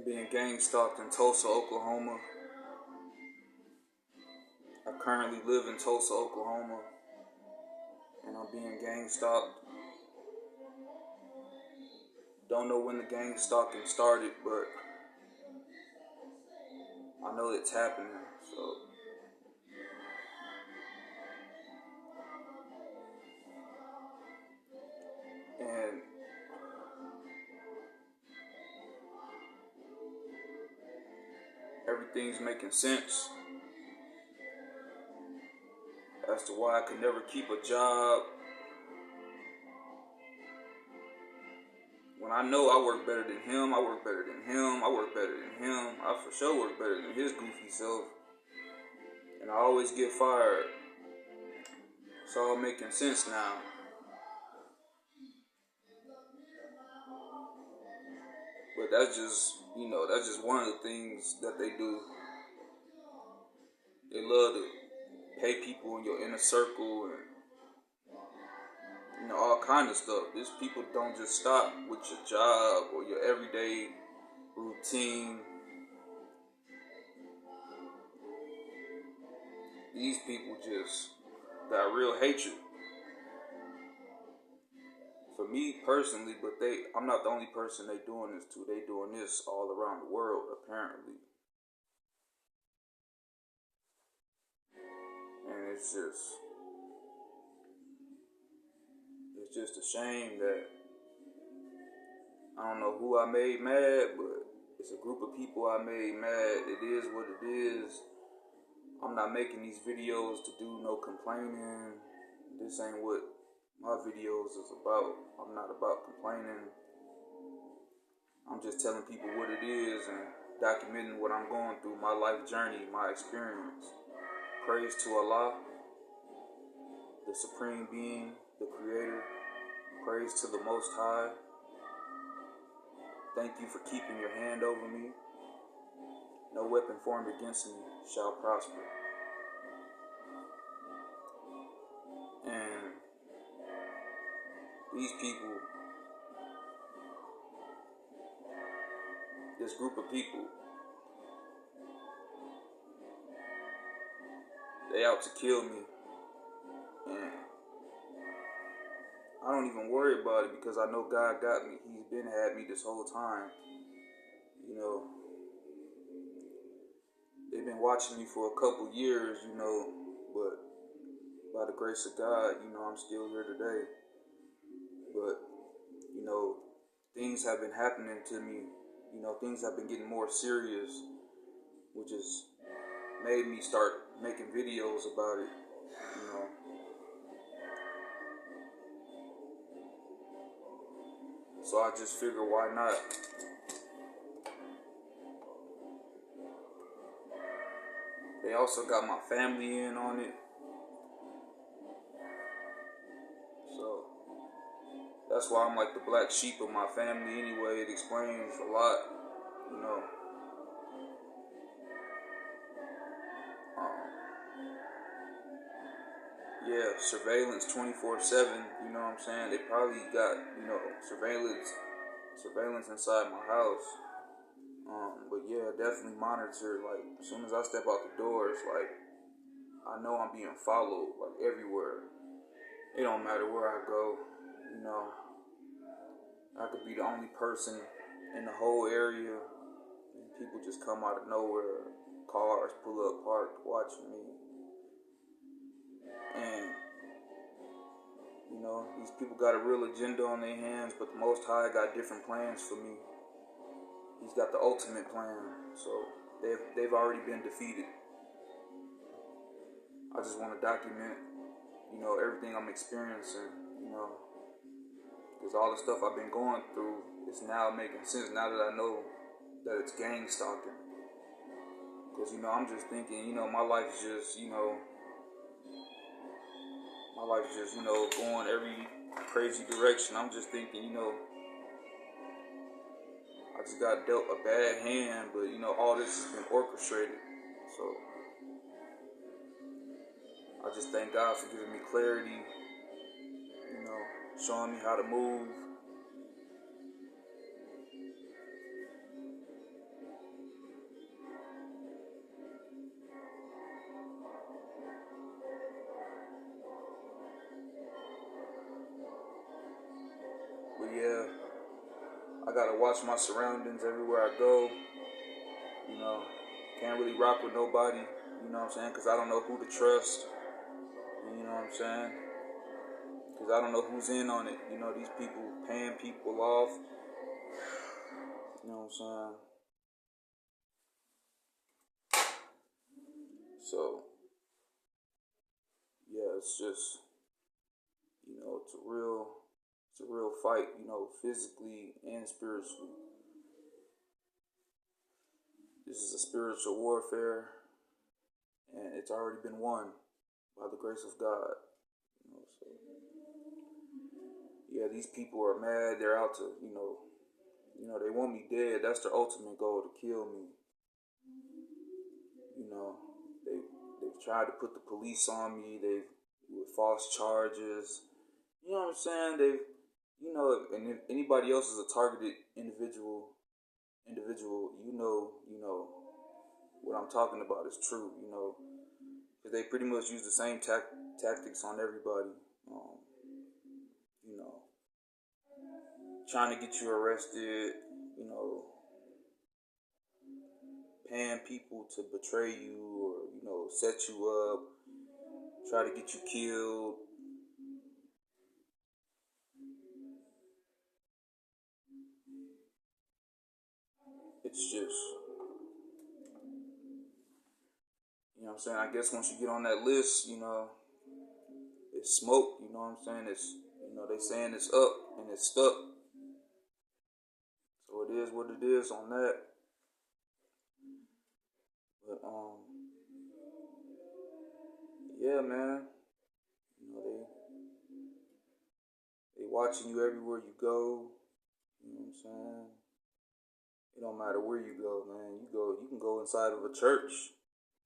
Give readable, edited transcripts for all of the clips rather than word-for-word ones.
being gang stalked in Tulsa, Oklahoma. I currently live in Tulsa, Oklahoma, and I'm being gang stalked. Don't know when the gang stalking started, but I know it's happening, so. And everything's making sense as to why I could never keep a job. When I know I work better than him, I work better than him, I work better than him, I for sure work better than his goofy self. And I always get fired. It's all making sense now. But that's just one of the things that they do. They love to pay people in your inner circle and all kind of stuff. These people don't just stop with your job or your everyday routine. These people just got real hatred for me personally, but I'm not the only person they doing this to. They doing this all around the world, apparently. And it's just a shame that I don't know who I made mad, but it's a group of people I made mad. It is what it is. I'm not making these videos to do no complaining. This ain't what my videos is about. I'm not about complaining. I'm just telling people what it is and documenting what I'm going through, my life journey, my experience. Praise to Allah, the Supreme Being, the Creator. Praise to the Most High. Thank you for keeping your hand over me. No weapon formed against me shall prosper. And these people, this group of people, they out to kill me. And I don't even worry about it because I know God got me. He's been had me this whole time. They've been watching me for a couple years, but by the grace of God, I'm still here today. But, things have been happening to me. Things have been getting more serious, which has made me start making videos about it, So I just figure, why not? They also got my family in on it. So that's why I'm like the black sheep of my family anyway. It explains a lot, Yeah, surveillance 24/7, you know what I'm saying? They probably got, surveillance inside my house. But yeah, definitely monitor. Like, as soon as I step out the door, it's like, I know I'm being followed, like, everywhere. It don't matter where I go, I could be the only person in the whole area, and people just come out of nowhere, cars pull up, park, watching me. And, these people got a real agenda on their hands, but the Most High got different plans for me. He's got the ultimate plan, so they've already been defeated. I just want to document, everything I'm experiencing, because all the stuff I've been going through is now making sense now that I know that it's gang stalking. Because, I'm just thinking, my life's just, going every crazy direction. I'm just thinking, I just got dealt a bad hand, but, all this has been orchestrated. So I just thank God for giving me clarity, showing me how to move. yeah, I gotta watch my surroundings everywhere I go. You know, can't really rock with nobody. You know what I'm saying? Because I don't know who to trust. You know what I'm saying? Because I don't know who's in on it. You know, these people paying people off. You know what I'm saying? So, yeah, it's just, you know, it's a real fight, you know, physically and spiritually. This is a spiritual warfare, and it's already been won by the grace of God. You know, so yeah, these people are mad. They're out to, they want me dead. That's their ultimate goal, to kill me. You know, they've tried to put the police on me. They've with false charges. You know what I'm saying? And if anybody else is a targeted individual, you know what I'm talking about is true. You know, because they pretty much use the same tactics on everybody. You know, trying to get you arrested. You know, paying people to betray you or set you up, try to get you killed. It's just, you know what I'm saying? I guess once you get on that list, it's smoke, you know what I'm saying? It's, they saying it's up and it's stuck. So it is what it is on that. But, yeah, man, they watching you everywhere you go, you know what I'm saying? It don't matter where you go, man. You can go inside of a church.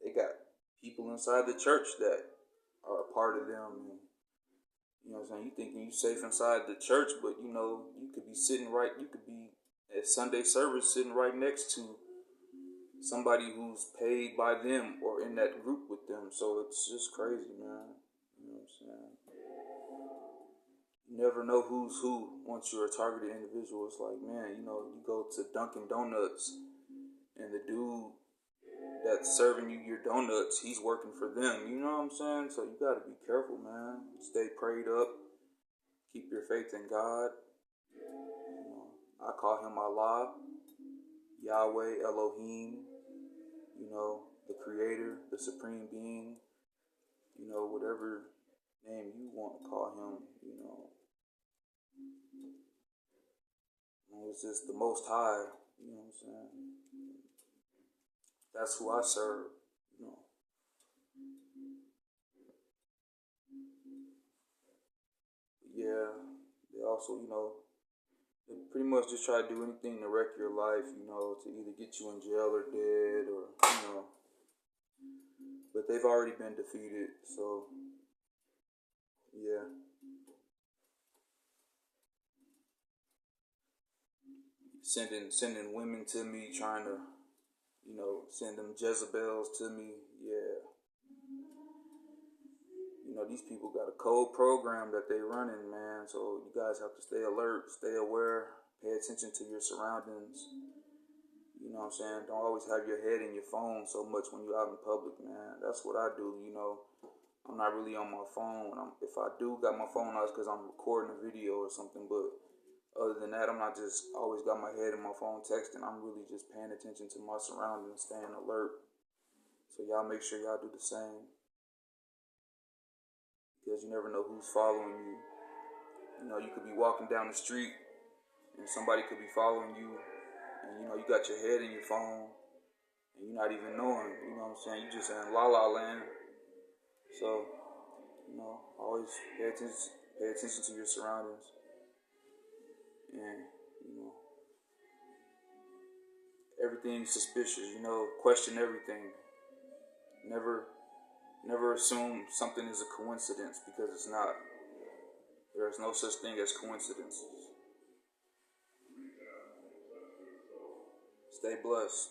They got people inside the church that are a part of them. And, you know what I'm saying? You thinking you safe inside the church, but you could be you could be at Sunday service sitting right next to somebody who's paid by them or in that group with them. So it's just crazy, man. You know what I'm saying? You never know who's who once you're a targeted individual. It's like, man, you go to Dunkin' Donuts and the dude that's serving you your donuts, he's working for them. You know what I'm saying? So you got to be careful, man. Stay prayed up. Keep your faith in God. I call him Allah, Yahweh, Elohim, the creator, the supreme being, whatever name you want to call him, It's just the most high, you know what I'm saying? That's who I serve, Yeah, they also, they pretty much just try to do anything to wreck your life, to either get you in jail or dead or. But they've already been defeated, so yeah. Sending women to me, trying to, send them Jezebels to me, yeah. These people got a cold program that they running, man. So you guys have to stay alert, stay aware, pay attention to your surroundings. You know what I'm saying? Don't always have your head in your phone so much when you're out in public, man. That's what I do, I'm not really on my phone. If I do got my phone out, it's because I'm recording a video or something. But other than that, I'm not just always got my head in my phone texting. I'm really just paying attention to my surroundings, staying alert. So y'all make sure y'all do the same. Because you never know who's following you. You could be walking down the street and somebody could be following you, and you got your head in your phone and you're not even knowing, you know what I'm saying? You just in la la land. So, always pay attention to your surroundings. And, everything's suspicious, question everything. Never assume something is a coincidence, because it's not. There's no such thing as coincidences. Stay blessed.